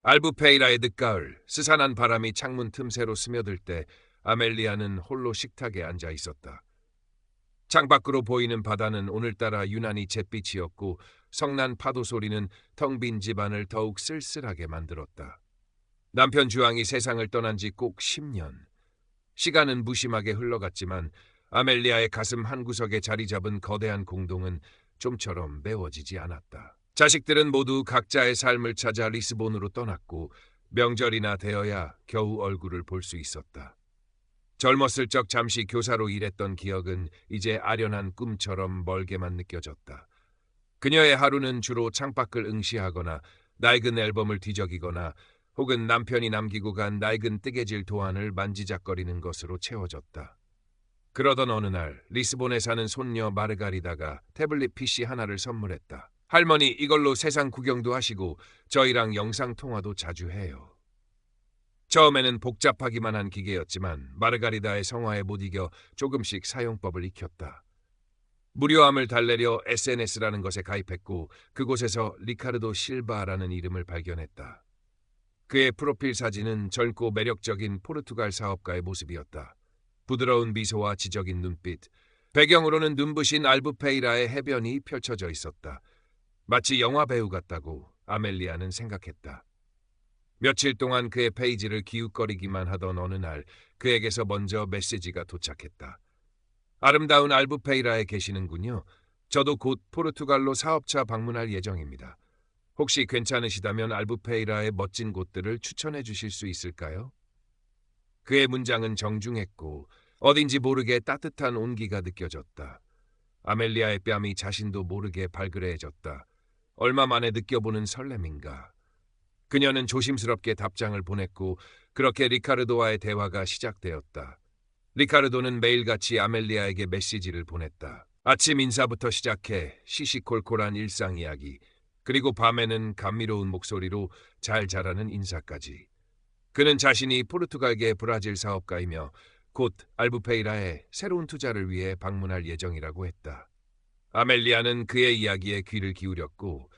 알부페이라의 늦가을, 스산한 바람이 창문 틈새로 스며들 때 아멜리아는 홀로 식탁에 앉아 있었다. 창밖으로 보이는 바다는 오늘따라 유난히 잿빛이었고 성난 파도 소리는 텅 빈 집안을 더욱 쓸쓸하게 만들었다. 남편 주왕이 세상을 떠난 지 꼭 10년. 시간은 무심하게 흘러갔지만 아멜리아의 가슴 한구석에 자리 잡은 거대한 공동은 좀처럼 메워지지 않았다. 자식들은 모두 각자의 삶을 찾아 리스본으로 떠났고 명절이나 되어야 겨우 얼굴을 볼 수 있었다. 젊었을 적 잠시 교사로 일했던 기억은 이제 아련한 꿈처럼 멀게만 느껴졌다. 그녀의 하루는 주로 창밖을 응시하거나 낡은 앨범을 뒤적이거나 혹은 남편이 남기고 간 낡은 뜨개질 도안을 만지작거리는 것으로 채워졌다. 그러던 어느 날 리스본에 사는 손녀 마르가리다가 태블릿 PC 하나를 선물했다. 할머니, 이걸로 세상 구경도 하시고 저희랑 영상 통화도 자주 해요. 처음에는 복잡하기만 한 기계였지만 마르가리다의 성화에 못 이겨 조금씩 사용법을 익혔다. 무료함을 달래려 SNS라는 것에 가입했고 그곳에서 리카르도 실바라는 이름을 발견했다. 그의 프로필 사진은 젊고 매력적인 포르투갈 사업가의 모습이었다. 부드러운 미소와 지적인 눈빛, 배경으로는 눈부신 알부페이라의 해변이 펼쳐져 있었다. 마치 영화 배우 같다고 아멜리아는 생각했다. 며칠 동안 그의 페이지를 기웃거리기만 하던 어느 날 그에게서 먼저 메시지가 도착했다. 아름다운 알부페이라에 계시는군요. 저도 곧 포르투갈로 사업차 방문할 예정입니다. 혹시 괜찮으시다면 알부페이라의 멋진 곳들을 추천해 주실 수 있을까요? 그의 문장은 정중했고 어딘지 모르게 따뜻한 온기가 느껴졌다. 아멜리아의 뺨이 자신도 모르게 발그레해졌다. 얼마 만에 느껴보는 설렘인가. 그녀는 조심스럽게 답장을 보냈고 그렇게 리카르도와의 대화가 시작되었다. 리카르도는 매일같이 아멜리아에게 메시지를 보냈다. 아침 인사부터 시작해 시시콜콜한 일상 이야기, 그리고 밤에는 감미로운 목소리로 잘 자라는 인사까지. 그는 자신이 포르투갈계 브라질 사업가이며 곧 알부페이라에 새로운 투자를 위해 방문할 예정이라고 했다. 아멜리아는 그의 이야기에 귀를 기울였고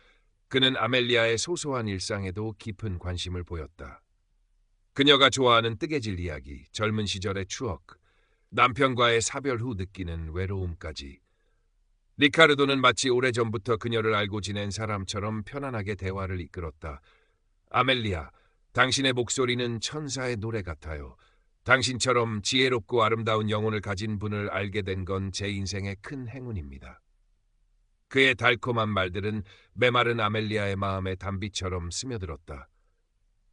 그는 아멜리아의 소소한 일상에도 깊은 관심을 보였다. 그녀가 좋아하는 뜨개질 이야기, 젊은 시절의 추억, 남편과의 사별 후 느끼는 외로움까지. 리카르도는 마치 오래전부터 그녀를 알고 지낸 사람처럼 편안하게 대화를 이끌었다. 아멜리아, 당신의 목소리는 천사의 노래 같아요. 당신처럼 지혜롭고 아름다운 영혼을 가진 분을 알게 된 건 제 인생의 큰 행운입니다. 그의 달콤한 말들은 메마른 아멜리아의 마음에 단비처럼 스며들었다.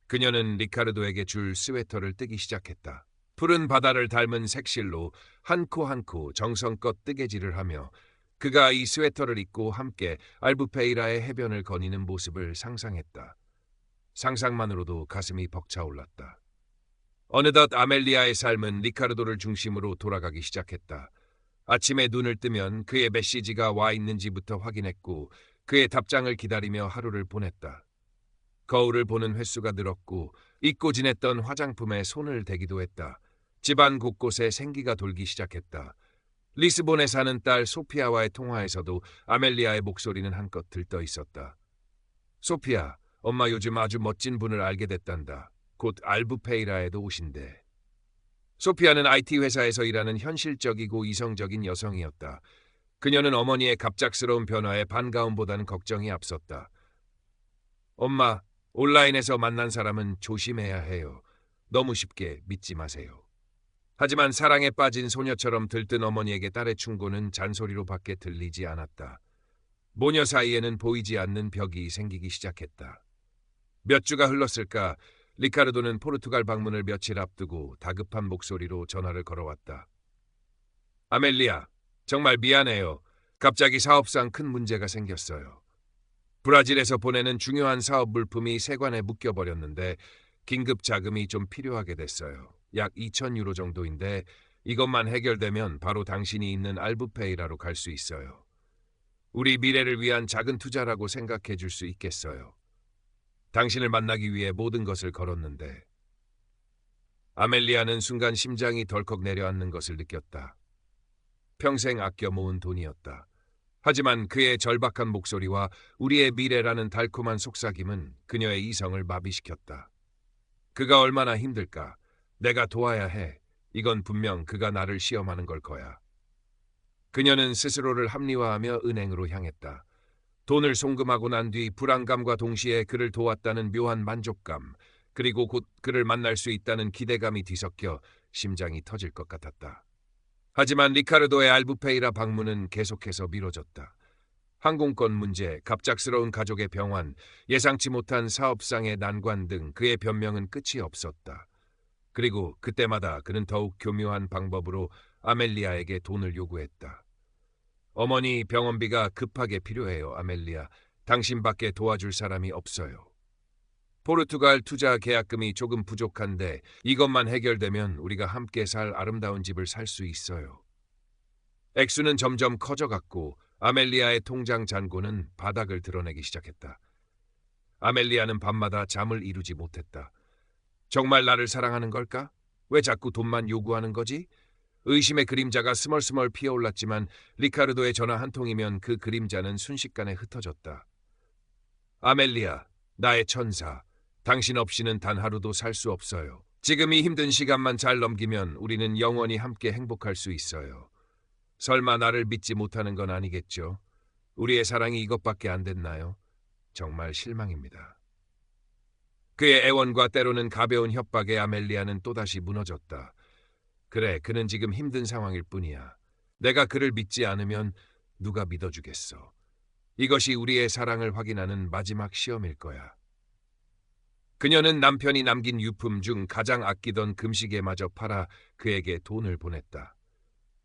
그녀는 리카르도에게 줄 스웨터를 뜨기 시작했다. 푸른 바다를 닮은 색실로 한 코 한 코 정성껏 뜨개질을 하며 그가 이 스웨터를 입고 함께 알부페이라의 해변을 거니는 모습을 상상했다. 상상만으로도 가슴이 벅차올랐다. 어느덧 아멜리아의 삶은 리카르도를 중심으로 돌아가기 시작했다. 아침에 눈을 뜨면 그의 메시지가 와 있는지부터 확인했고 그의 답장을 기다리며 하루를 보냈다. 거울을 보는 횟수가 늘었고 잊고 지냈던 화장품에 손을 대기도 했다. 집안 곳곳에 생기가 돌기 시작했다. 리스본에 사는 딸 소피아와의 통화에서도 아멜리아의 목소리는 한껏 들떠 있었다. 소피아, 엄마 요즘 아주 멋진 분을 알게 됐단다. 곧 알부페이라에도 오신대. 소피아는 IT 회사에서 일하는 현실적이고 이성적인 여성이었다. 그녀는 어머니의 갑작스러운 변화에 반가움보다는 걱정이 앞섰다. 엄마, 온라인에서 만난 사람은 조심해야 해요. 너무 쉽게 믿지 마세요. 하지만 사랑에 빠진 소녀처럼 들뜬 어머니에게 딸의 충고는 잔소리로 밖에 들리지 않았다. 모녀 사이에는 보이지 않는 벽이 생기기 시작했다. 몇 주가 흘렀을까 리카르도는 포르투갈 방문을 며칠 앞두고 다급한 목소리로 전화를 걸어왔다. 아멜리아, 정말 미안해요. 갑자기 사업상 큰 문제가 생겼어요. 브라질에서 보내는 중요한 사업 물품이 세관에 묶여버렸는데 긴급 자금이 좀 필요하게 됐어요. 약 2,000유로 정도인데 이것만 해결되면 바로 당신이 있는 알부페이라로 갈 수 있어요. 우리 미래를 위한 작은 투자라고 생각해 줄 수 있겠어요. 당신을 만나기 위해 모든 것을 걸었는데. 아멜리아는 순간 심장이 덜컥 내려앉는 것을 느꼈다. 평생 아껴 모은 돈이었다. 하지만 그의 절박한 목소리와 우리의 미래라는 달콤한 속삭임은 그녀의 이성을 마비시켰다. 그가 얼마나 힘들까? 내가 도와야 해. 이건 분명 그가 나를 시험하는 걸 거야. 그녀는 스스로를 합리화하며 은행으로 향했다. 돈을 송금하고 난 뒤 불안감과 동시에 그를 도왔다는 묘한 만족감, 그리고 곧 그를 만날 수 있다는 기대감이 뒤섞여 심장이 터질 것 같았다. 하지만 리카르도의 알부페이라 방문은 계속해서 미뤄졌다. 항공권 문제, 갑작스러운 가족의 병환, 예상치 못한 사업상의 난관 등 그의 변명은 끝이 없었다. 그리고 그때마다 그는 더욱 교묘한 방법으로 아멜리아에게 돈을 요구했다. 어머니 병원비가 급하게 필요해요, 아멜리아. 당신밖에 도와줄 사람이 없어요. 포르투갈 투자 계약금이 조금 부족한데 이것만 해결되면 우리가 함께 살 아름다운 집을 살 수 있어요. 액수는 점점 커져갔고 아멜리아의 통장 잔고는 바닥을 드러내기 시작했다. 아멜리아는 밤마다 잠을 이루지 못했다. 정말 나를 사랑하는 걸까? 왜 자꾸 돈만 요구하는 거지? 의심의 그림자가 스멀스멀 피어올랐지만 리카르도의 전화 한 통이면 그 그림자는 순식간에 흩어졌다. 아멜리아, 나의 천사. 당신 없이는 단 하루도 살 수 없어요. 지금 이 힘든 시간만 잘 넘기면 우리는 영원히 함께 행복할 수 있어요. 설마 나를 믿지 못하는 건 아니겠죠? 우리의 사랑이 이것밖에 안 됐나요? 정말 실망입니다. 그의 애원과 때로는 가벼운 협박에 아멜리아는 또다시 무너졌다. 그래, 그는 지금 힘든 상황일 뿐이야. 내가 그를 믿지 않으면 누가 믿어주겠어. 이것이 우리의 사랑을 확인하는 마지막 시험일 거야. 그녀는 남편이 남긴 유품 중 가장 아끼던 금시계마저 팔아 그에게 돈을 보냈다.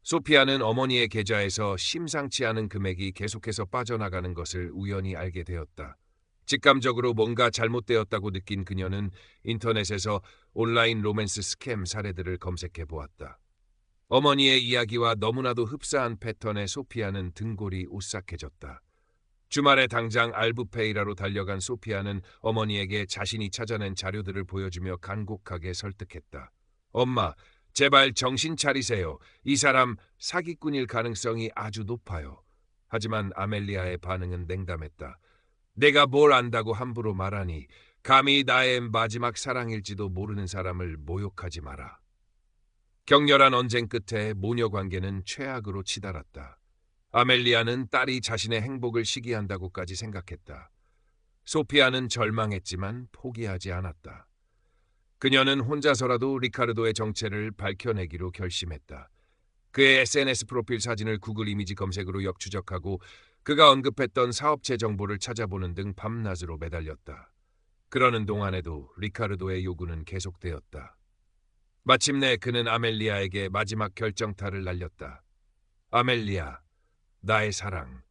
소피아는 어머니의 계좌에서 심상치 않은 금액이 계속해서 빠져나가는 것을 우연히 알게 되었다. 직감적으로 뭔가 잘못되었다고 느낀 그녀는 인터넷에서 온라인 로맨스 스캠 사례들을 검색해 보았다. 어머니의 이야기와 너무나도 흡사한 패턴의 소피아는 등골이 오싹해졌다. 주말에 당장 알부페이라로 달려간 소피아는 어머니에게 자신이 찾아낸 자료들을 보여주며 간곡하게 설득했다. 엄마, 제발 정신 차리세요. 이 사람 사기꾼일 가능성이 아주 높아요. 하지만 아멜리아의 반응은 냉담했다. 내가 뭘 안다고 함부로 말하니, 감히 나의 마지막 사랑일지도 모르는 사람을 모욕하지 마라. 격렬한 언쟁 끝에 모녀 관계는 최악으로 치달았다. 아멜리아는 딸이 자신의 행복을 시기한다고까지 생각했다. 소피아는 절망했지만 포기하지 않았다. 그녀는 혼자서라도 리카르도의 정체를 밝혀내기로 결심했다. 그의 SNS 프로필 사진을 구글 이미지 검색으로 역추적하고 그가 언급했던 사업체 정보를 찾아보는 등 밤낮으로 매달렸다. 그러는 동안에도 리카르도의 요구는 계속되었다. 마침내 그는 아멜리아에게 마지막 결정타를 날렸다. 아멜리아, 나의 사랑.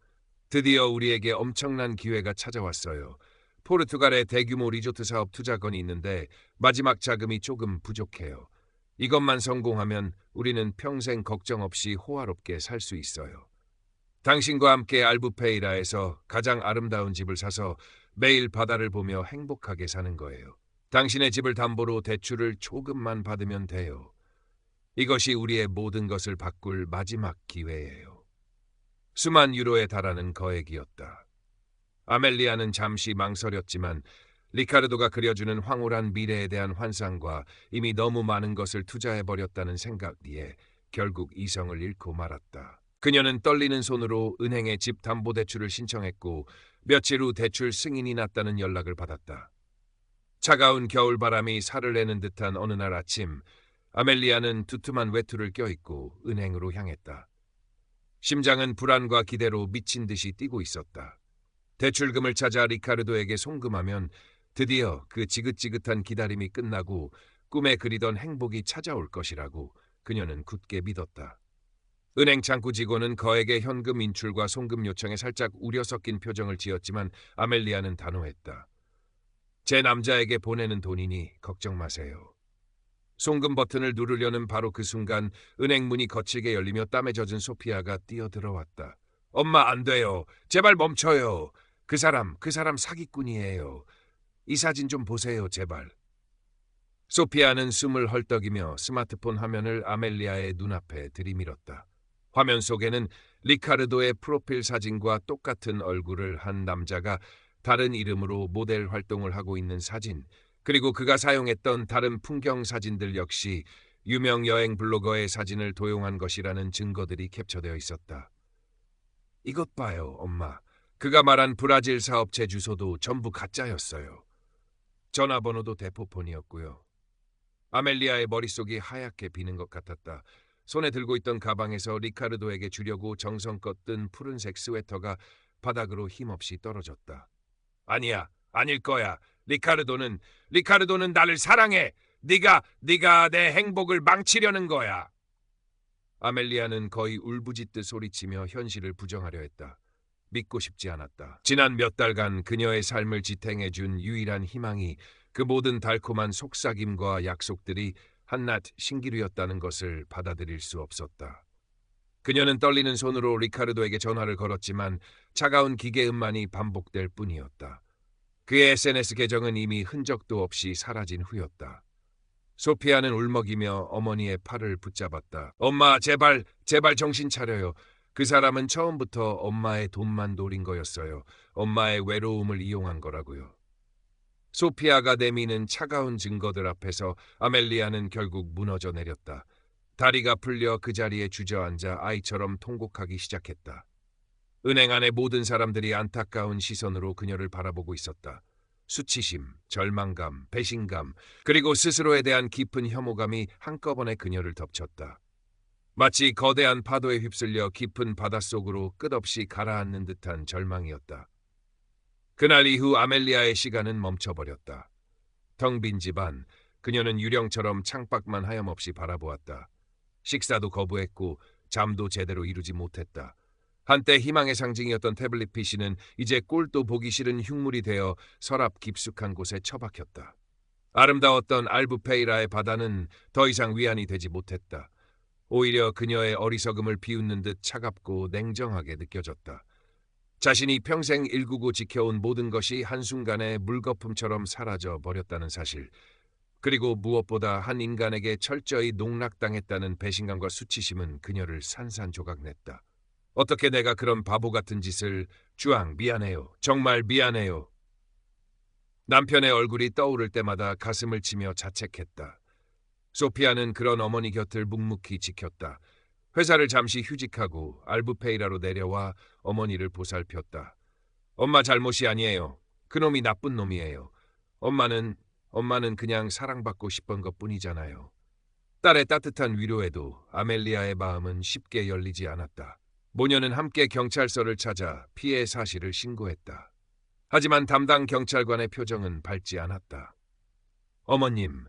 드디어 우리에게 엄청난 기회가 찾아왔어요. 포르투갈의 대규모 리조트 사업 투자건이 있는데 마지막 자금이 조금 부족해요. 이것만 성공하면 우리는 평생 걱정 없이 호화롭게 살 수 있어요. 당신과 함께 알부페이라에서 가장 아름다운 집을 사서 매일 바다를 보며 행복하게 사는 거예요. 당신의 집을 담보로 대출을 조금만 받으면 돼요. 이것이 우리의 모든 것을 바꿀 마지막 기회예요. 수만 유로에 달하는 거액이었다. 아멜리아는 잠시 망설였지만 리카르도가 그려주는 황홀한 미래에 대한 환상과 이미 너무 많은 것을 투자해버렸다는 생각 뒤에 결국 이성을 잃고 말았다. 그녀는 떨리는 손으로 은행에 집 담보대출을 신청했고 며칠 후 대출 승인이 났다는 연락을 받았다. 차가운 겨울바람이 살을 내는 듯한 어느 날 아침, 아멜리아는 두툼한 외투를 껴입고 은행으로 향했다. 심장은 불안과 기대로 미친 듯이 뛰고 있었다. 대출금을 찾아 리카르도에게 송금하면 드디어 그 지긋지긋한 기다림이 끝나고 꿈에 그리던 행복이 찾아올 것이라고 그녀는 굳게 믿었다. 은행 창구 직원은 거액의 현금 인출과 송금 요청에 살짝 우려 섞인 표정을 지었지만 아멜리아는 단호했다. 제 남자에게 보내는 돈이니 걱정 마세요. 송금 버튼을 누르려는 바로 그 순간 은행 문이 거칠게 열리며 땀에 젖은 소피아가 뛰어들어왔다. 엄마, 안 돼요. 제발 멈춰요. 그 사람 사기꾼이에요. 이 사진 좀 보세요, 제발. 소피아는 숨을 헐떡이며 스마트폰 화면을 아멜리아의 눈앞에 들이밀었다. 화면 속에는 리카르도의 프로필 사진과 똑같은 얼굴을 한 남자가 다른 이름으로 모델 활동을 하고 있는 사진, 그리고 그가 사용했던 다른 풍경 사진들 역시 유명 여행 블로거의 사진을 도용한 것이라는 증거들이 캡처되어 있었다. 이것 봐요, 엄마. 그가 말한 브라질 사업체 주소도 전부 가짜였어요. 전화번호도 대포폰이었고요. 아멜리아의 머릿속이 하얗게 비는 것 같았다. 손에 들고 있던 가방에서 리카르도에게 주려고 정성껏 뜬 푸른색 스웨터가 바닥으로 힘없이 떨어졌다. 아니야, 아닐 거야. 리카르도는 나를 사랑해. 네가 내 행복을 망치려는 거야. 아멜리아는 거의 울부짖듯 소리치며 현실을 부정하려 했다. 믿고 싶지 않았다. 지난 몇 달간 그녀의 삶을 지탱해준 유일한 희망이 그 모든 달콤한 속삭임과 약속들이 한낱 신기루였다는 것을 받아들일 수 없었다. 그녀는 떨리는 손으로 리카르도에게 전화를 걸었지만 차가운 기계음만이 반복될 뿐이었다. 그의 SNS 계정은 이미 흔적도 없이 사라진 후였다. 소피아는 울먹이며 어머니의 팔을 붙잡았다. 엄마, 제발 정신 차려요. 그 사람은 처음부터 엄마의 돈만 노린 거였어요. 엄마의 외로움을 이용한 거라고요. 소피아가 내미는 차가운 증거들 앞에서 아멜리아는 결국 무너져 내렸다. 다리가 풀려 그 자리에 주저앉아 아이처럼 통곡하기 시작했다. 은행 안의 모든 사람들이 안타까운 시선으로 그녀를 바라보고 있었다. 수치심, 절망감, 배신감, 그리고 스스로에 대한 깊은 혐오감이 한꺼번에 그녀를 덮쳤다. 마치 거대한 파도에 휩쓸려 깊은 바닷속으로 끝없이 가라앉는 듯한 절망이었다. 그날 이후 아멜리아의 시간은 멈춰버렸다. 텅 빈 집안, 그녀는 유령처럼 창밖만 하염없이 바라보았다. 식사도 거부했고 잠도 제대로 이루지 못했다. 한때 희망의 상징이었던 태블릿 PC는 이제 꼴도 보기 싫은 흉물이 되어 서랍 깊숙한 곳에 처박혔다. 아름다웠던 알부페이라의 바다는 더 이상 위안이 되지 못했다. 오히려 그녀의 어리석음을 비웃는 듯 차갑고 냉정하게 느껴졌다. 자신이 평생 일구고 지켜온 모든 것이 한순간에 물거품처럼 사라져 버렸다는 사실, 그리고 무엇보다 한 인간에게 철저히 농락당했다는 배신감과 수치심은 그녀를 산산조각냈다. 어떻게 내가 그런 바보 같은 짓을... 주앙, 미안해요. 정말 미안해요. 남편의 얼굴이 떠오를 때마다 가슴을 치며 자책했다. 소피아는 그런 어머니 곁을 묵묵히 지켰다. 회사를 잠시 휴직하고 알부페이라로 내려와 어머니를 보살폈다. 엄마 잘못이 아니에요. 그놈이 나쁜 놈이에요. 엄마는 그냥 사랑받고 싶은 것뿐이잖아요. 딸의 따뜻한 위로에도 아멜리아의 마음은 쉽게 열리지 않았다. 모녀는 함께 경찰서를 찾아 피해 사실을 신고했다. 하지만 담당 경찰관의 표정은 밝지 않았다. 어머님,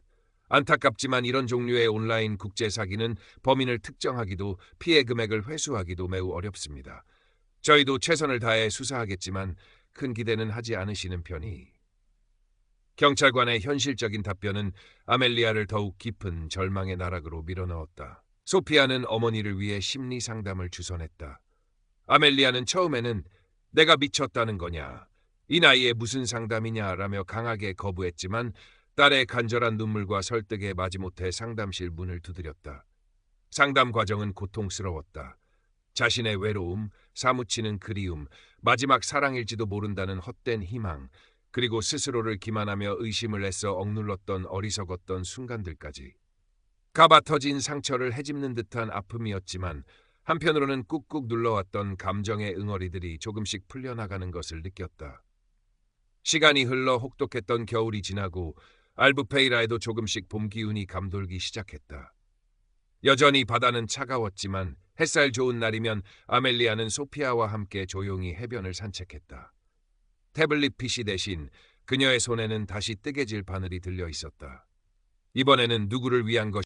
안타깝지만 이런 종류의 온라인 국제 사기는 범인을 특정하기도 피해 금액을 회수하기도 매우 어렵습니다. 저희도 최선을 다해 수사하겠지만 큰 기대는 하지 않으시는 편이... 경찰관의 현실적인 답변은 아멜리아를 더욱 깊은 절망의 나락으로 밀어넣었다. 소피아는 어머니를 위해 심리 상담을 주선했다. 아멜리아는 처음에는 내가 미쳤다는 거냐, 이 나이에 무슨 상담이냐라며 강하게 거부했지만 딸의 간절한 눈물과 설득에 마지못해 상담실 문을 두드렸다. 상담 과정은 고통스러웠다. 자신의 외로움, 사무치는 그리움, 마지막 사랑일지도 모른다는 헛된 희망, 그리고 스스로를 기만하며 의심을 애써 억눌렀던 어리석었던 순간들까지. 가바 터진 상처를 헤집는 듯한 아픔이었지만 한편으로는 꾹꾹 눌러왔던 감정의 응어리들이 조금씩 풀려나가는 것을 느꼈다. 시간이 흘러 혹독했던 겨울이 지나고 알부페이라에도 조금씩 봄 기운이 감돌기 시작했다. 여전히 바다는 차가웠지만 햇살 좋은 날이면 아멜리아는 소피아와 함께 조용히 해변을 산책했다. 태블릿 PC 대신 그녀의 손에는 다시 뜨개질 바늘이 들려 있었다. 이번에는 누구를 위한 것이